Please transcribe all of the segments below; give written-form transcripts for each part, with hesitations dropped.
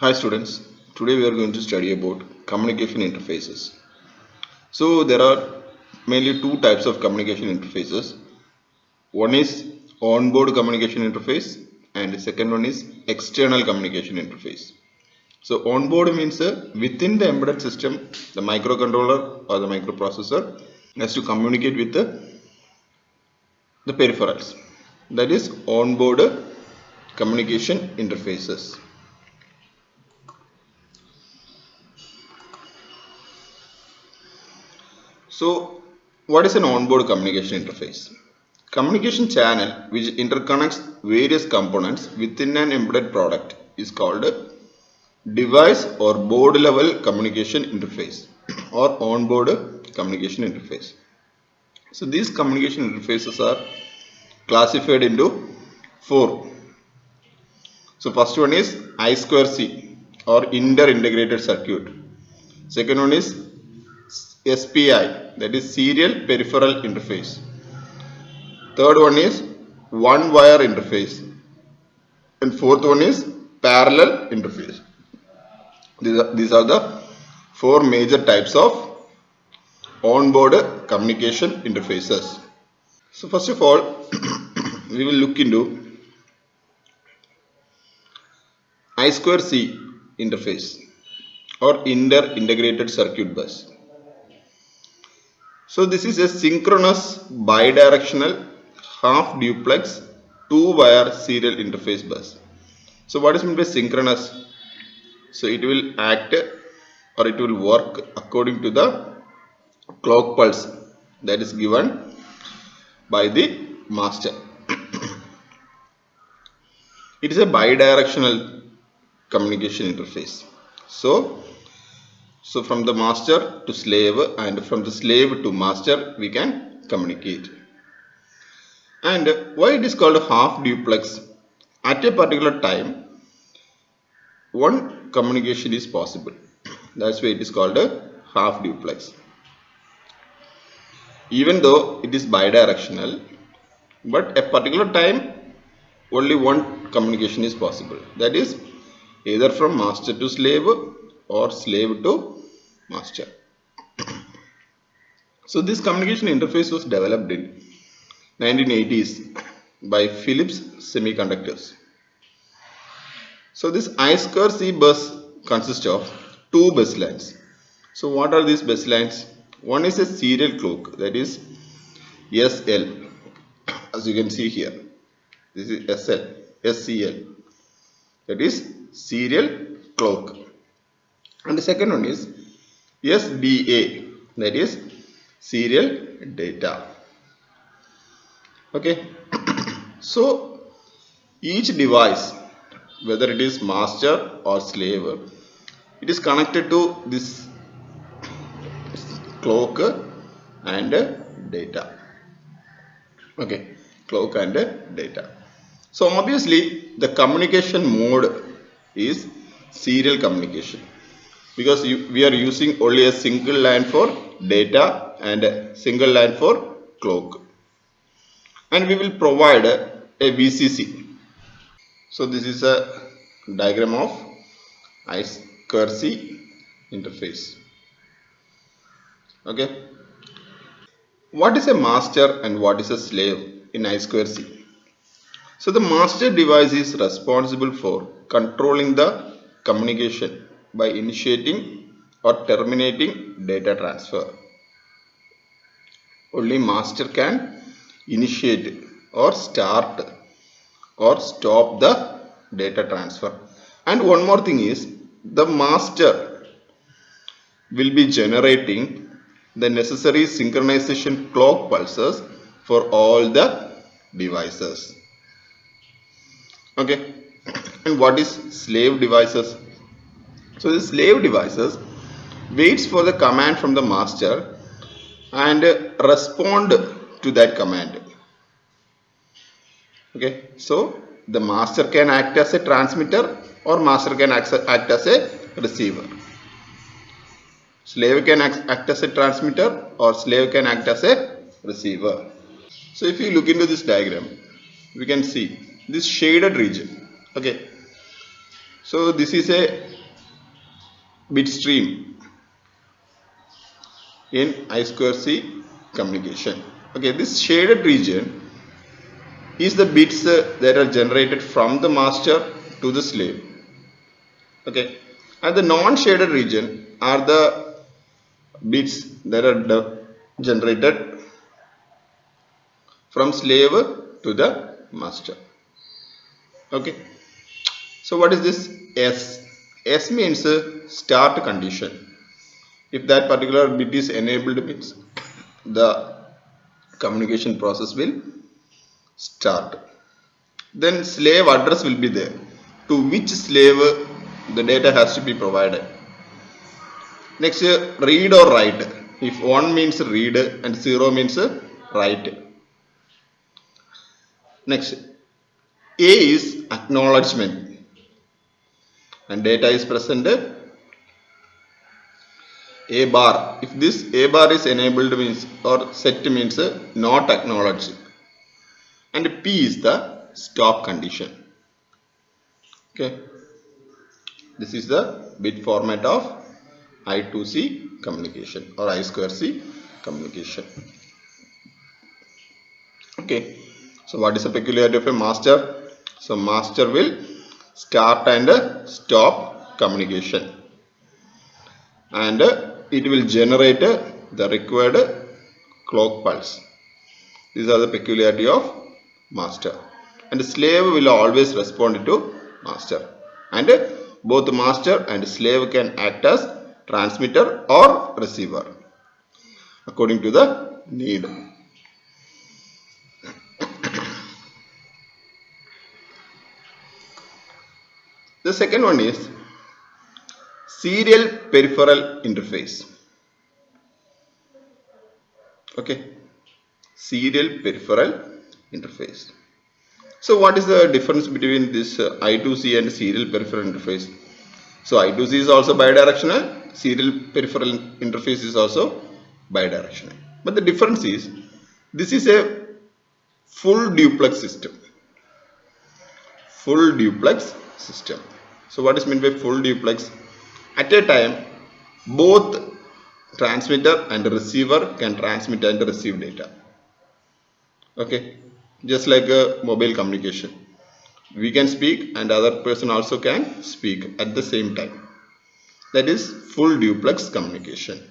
Hi students, today we are going to study about communication interfaces. So there are mainly two types of communication interfaces. One is onboard communication interface and the second one is external communication interface. So onboard means within the embedded system, the microcontroller or the microprocessor has to communicate with the peripherals. That is onboard communication interfaces. So, what is an onboard communication interface? Communication channel which interconnects various components within an embedded product is called a device or board level communication interface or onboard communication interface. So, these communication interfaces are classified into four. So, first one is I2C or inter-integrated circuit. Second one is SPI, that is serial peripheral interface. Third one is one wire interface, and fourth one is parallel interface. These are the four major types of onboard communication interfaces. So first of all, we will look into I2C interface or inter-integrated circuit bus. So this is a synchronous bidirectional half duplex two wire serial interface bus. So what is meant by synchronous? So it will act or it will work according to the clock pulse that is given by the master. It is a bidirectional communication interface. So from the master to slave and from the slave to master we can communicate. And why it is called half duplex? At a particular time, one communication is possible. That's why it is called a half duplex. Even though it is bidirectional, but a particular time only one communication is possible. That is either from master to slave or slave to master. So this communication interface was developed in 1980s by Philips Semiconductors. So this I2C bus consists of two bus lines. So what are these bus lines? One is a serial clock, that is SL, as you can see here. This is SCL, that is serial clock. And the second one is SDA, that is serial data. Okay. So each device, whether it is master or slave, it is connected to this clock and data. Okay, clock and data. So obviously the communication mode is serial communication because we are using only a single line for data and a single line for clock, and we will provide a VCC. So this is a diagram of I2C interface. Okay. What is a master and what is a slave in I2C? So the master device is responsible for controlling the communication by initiating or terminating data transfer. Only master can initiate or start or stop the data transfer. And one more thing is the master will be generating the necessary synchronization clock pulses for all the devices. Okay. And what is slave devices? So the slave devices waits for the command from the master and respond to that command. Okay. So the master can act as a transmitter or master can act as a receiver. Slave can act as a transmitter or slave can act as a receiver. So if you look into this diagram, we can see this shaded region. Okay. So this is a bit stream in I2C communication. Okay, this shaded region is the bits that are generated from the master to the slave. Okay, and the non-shaded region are the bits that are generated from slave to the master. Okay, so what is this S? S means start condition. If that particular bit is enabled, means the communication process will start. Then slave address will be there, to which slave the data has to be provided. Next, read or write. If 1 means read and 0 means write. Next, A is acknowledgement and data is present A bar. If this A bar is enabled means or set means not acknowledged, and P is the stop condition. Okay, this is the bit format of I2C communication or I2C communication. Okay, so what is the peculiarity of a master? So master will start and stop communication, and it will generate the required clock pulse. These are the peculiarity of master, and slave will always respond to master, and both master and slave can act as transmitter or receiver according to the need. The second one is serial peripheral interface. Okay, serial peripheral interface. So what is the difference between this I2C and serial peripheral interface? So I2C is also bidirectional, serial peripheral interface is also bidirectional. But the difference is, this is a full duplex system. Full duplex system. So what is meant by full duplex? At a time, both transmitter and receiver can transmit and receive data. Okay, just like a mobile communication, we can speak and other person also can speak at the same time. That is full duplex communication,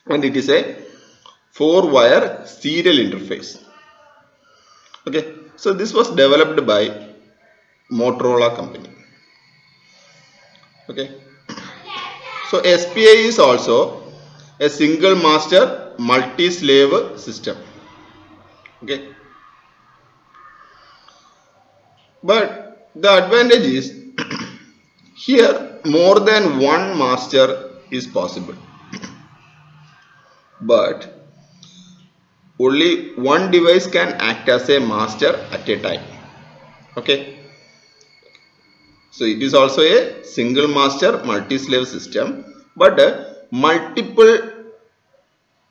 and it is a 4-wire serial interface. Okay, so this was developed by Motorola company. Okay, so SPI is also a single master multi-slave system. Okay, but the advantage is here more than one master is possible, but only one device can act as a master at a time. Okay, so it is also a single master multi-slave system, but multiple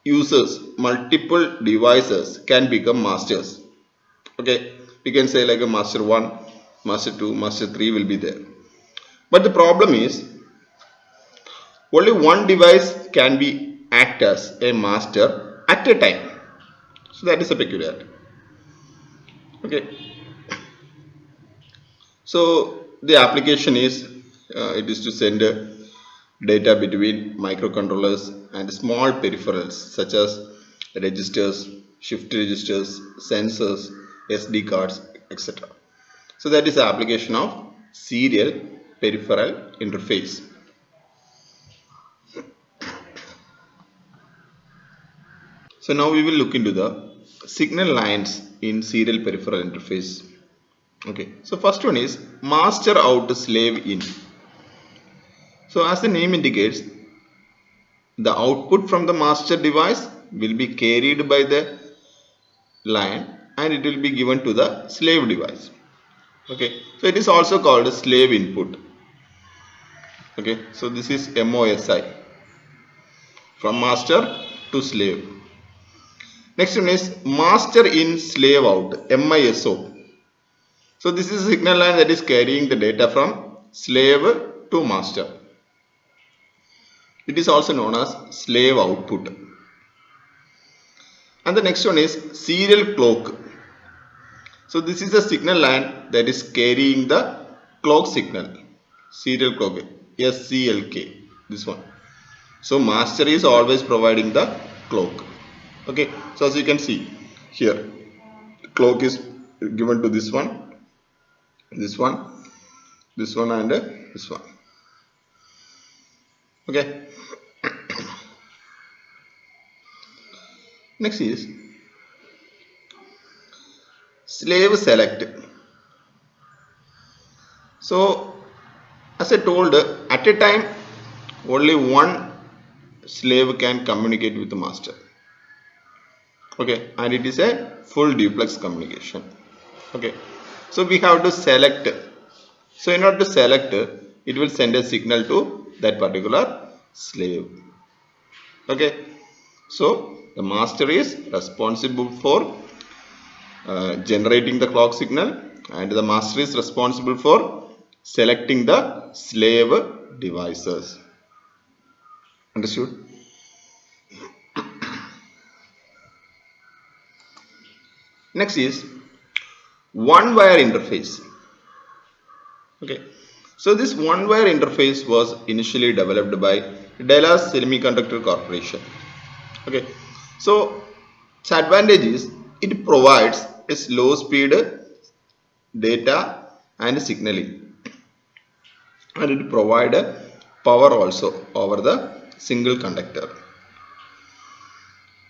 users, multiple devices can become masters. Okay, we can say like a master 1, master 2, master 3 will be there. But the problem is only one device can be act as a master at a time. So that is a peculiarity. Okay, so the application is it is to send data between microcontrollers and small peripherals such as registers, shift registers, sensors, SD cards, etc. So that is the application of serial peripheral interface. So now we will look into the signal lines in serial peripheral interface. Okay, so first one is master out, slave in. So as the name indicates, the output from the master device will be carried by the line and it will be given to the slave device. Okay, so it is also called a slave input. Okay, so this is MOSI, from master to slave. Next one is master in, slave out, MISO. So this is a signal line that is carrying the data from slave to master. It is also known as slave output. And the next one is serial clock. So this is a signal line that is carrying the clock signal. Serial clock, SCLK, this one. So master is always providing the clock. Okay, so as you can see here, clock is given to this one, this one, this one, and this one. Okay. Next is slave select. So as I told, at a time only one slave can communicate with the master. Okay, and it is a full duplex communication. Okay, so we have to select. So in order to select, it will send a signal to that particular slave. Okay, so the master is responsible for generating the clock signal, and the master is responsible for selecting the slave devices. Understood? Next is one wire interface. Okay, so this one wire interface was initially developed by Dallas Semiconductor Corporation. Okay, so its advantage is it provides a slow speed data and signaling, and it provides power also over the single conductor.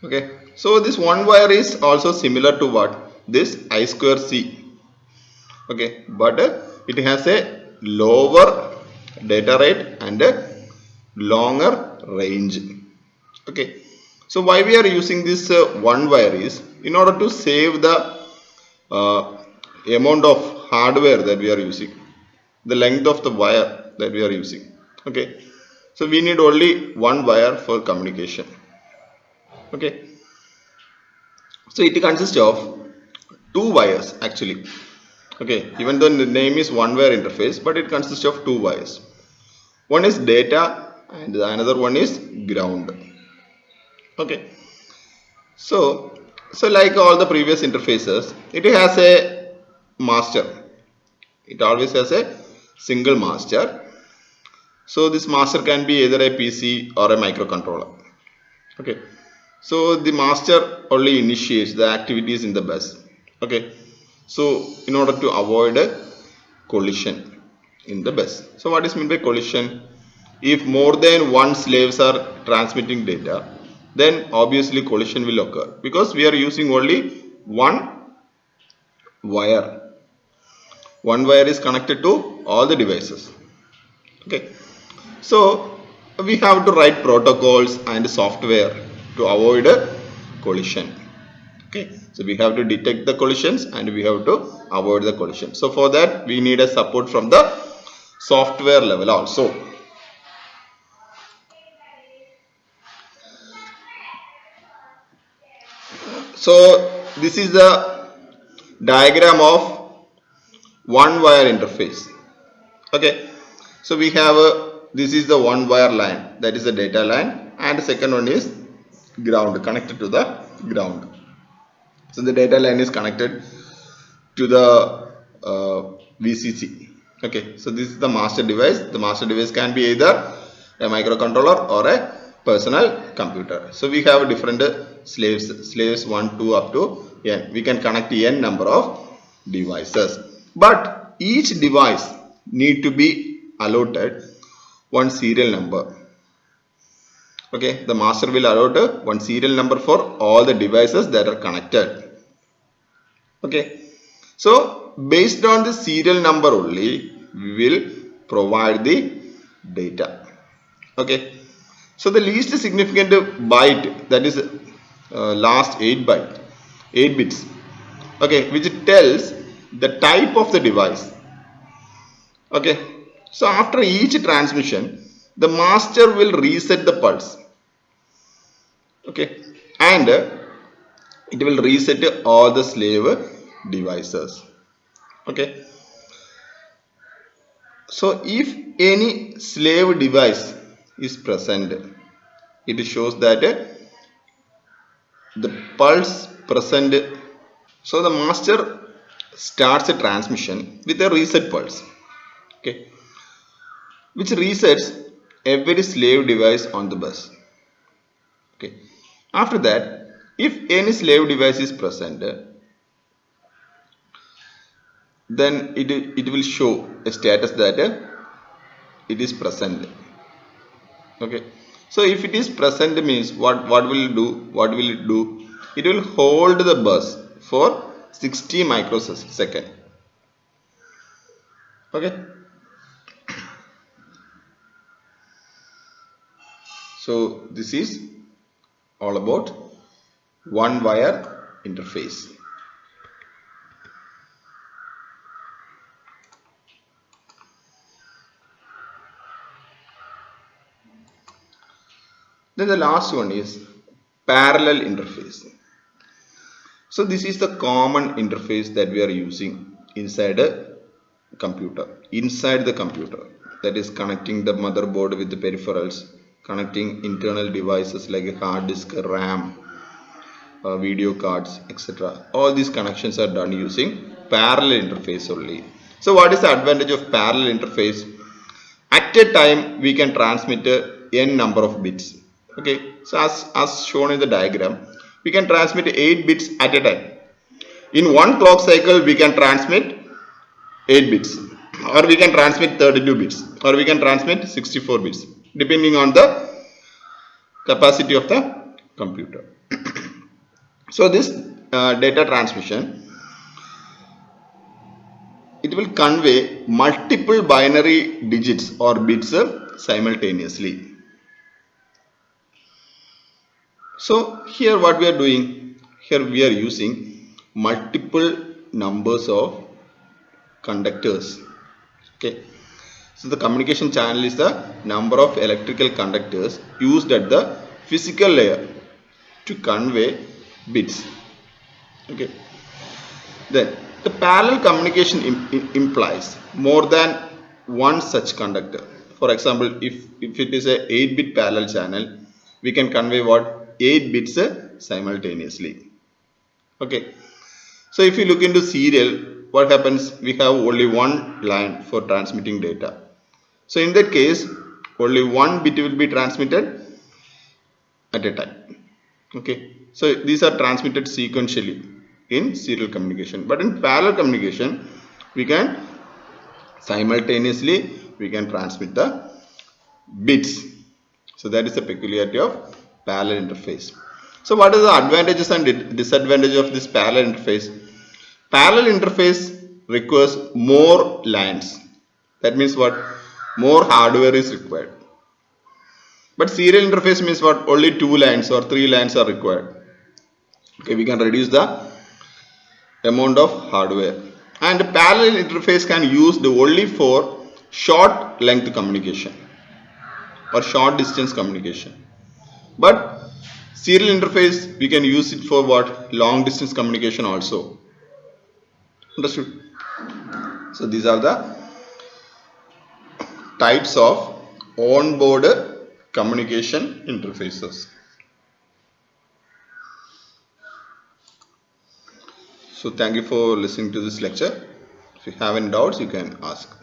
Okay, so this one wire is also similar to what this I2C. Okay, but it has a lower data rate and a longer range. Okay, so why we are using this one wire is in order to save the amount of hardware that we are using, the length of the wire that we are using. Okay, so we need only one wire for communication. Okay, so it consists of two wires actually. Okay, even though the name is one wire interface, but it consists of two wires. One is data and the another one is ground. Okay, so like all the previous interfaces, it has a master. It always has a single master. So this master can be either a PC or a microcontroller. Okay, so the master only initiates the activities in the bus. Okay, so in order to avoid a collision in the bus. So what is meant by collision? If more than one slaves are transmitting data, then obviously collision will occur because we are using only one wire. One wire is connected to all the devices. Okay, so we have to write protocols and software to avoid a collision. Okay, so we have to detect the collisions and we have to avoid the collision. So for that we need a support from the software level also. So this is the diagram of one wire interface. Okay, so we have this is the one wire line, that is the data line, and the second one is ground, connected to the ground. So the data line is connected to the VCC. Okay, so this is the master device. The master device can be either a microcontroller or a personal computer. So we have different slaves 1, 2 up to n. We can connect n number of devices, but each device need to be allotted one serial number. Okay, the master will allot one serial number for all the devices that are connected. Okay, so based on the serial number only we will provide the data. Okay, so the least significant byte, that is last 8 bits, okay, which tells the type of the device. Okay, so after each transmission the master will reset the pulse. Okay, and it will reset all the slave devices. Okay, So if any slave device is present, it shows that the pulse present. So the master starts a transmission with a reset pulse, okay, which resets every slave device on the bus. Okay. After that, if any slave device is present, then it will show a status that it is present. Okay. So if it is present means what will it do? What will it do? It will hold the bus for 60 microsecond. Okay. So this is all about one wire interface. Then the last one is parallel interface. So this is the common interface that we are using inside a computer. Inside the computer, that is connecting the motherboard with the peripherals, connecting internal devices like a hard disk, RAM, video cards, etc. All these connections are done using parallel interface only. So what is the advantage of parallel interface? At a time we can transmit n number of bits. Okay, so as shown in the diagram, we can transmit 8 bits at a time. In one clock cycle we can transmit 8 bits, or we can transmit 32 bits, or we can transmit 64 bits, depending on the capacity of the computer. So this data transmission, it will convey multiple binary digits or bits simultaneously. So here what we are doing, here we are using multiple numbers of conductors. Okay. So the communication channel is the number of electrical conductors used at the physical layer to convey bits. Okay. Then the parallel communication implies more than one such conductor. For example, if it is a 8-bit parallel channel, we can convey what? 8 bits simultaneously. Okay. So if you look into serial, what happens? We have only one line for transmitting data. So in that case, only one bit will be transmitted at a time. Okay. So these are transmitted sequentially in serial communication. But in parallel communication, we can simultaneously transmit the bits. So that is the peculiarity of parallel interface. So what are the advantages and disadvantages of this parallel interface? Parallel interface requires more lines. That means what? More hardware is required. But serial interface means what? Only 2 lines or 3 lines are required. Okay, we can reduce the amount of hardware. And parallel interface can used only for short length communication or short distance communication. But serial interface we can use it for what? Long distance communication also. Understood? So these are the types of onboard communication interfaces. So thank you for listening to this lecture. If you have any doubts, you can ask.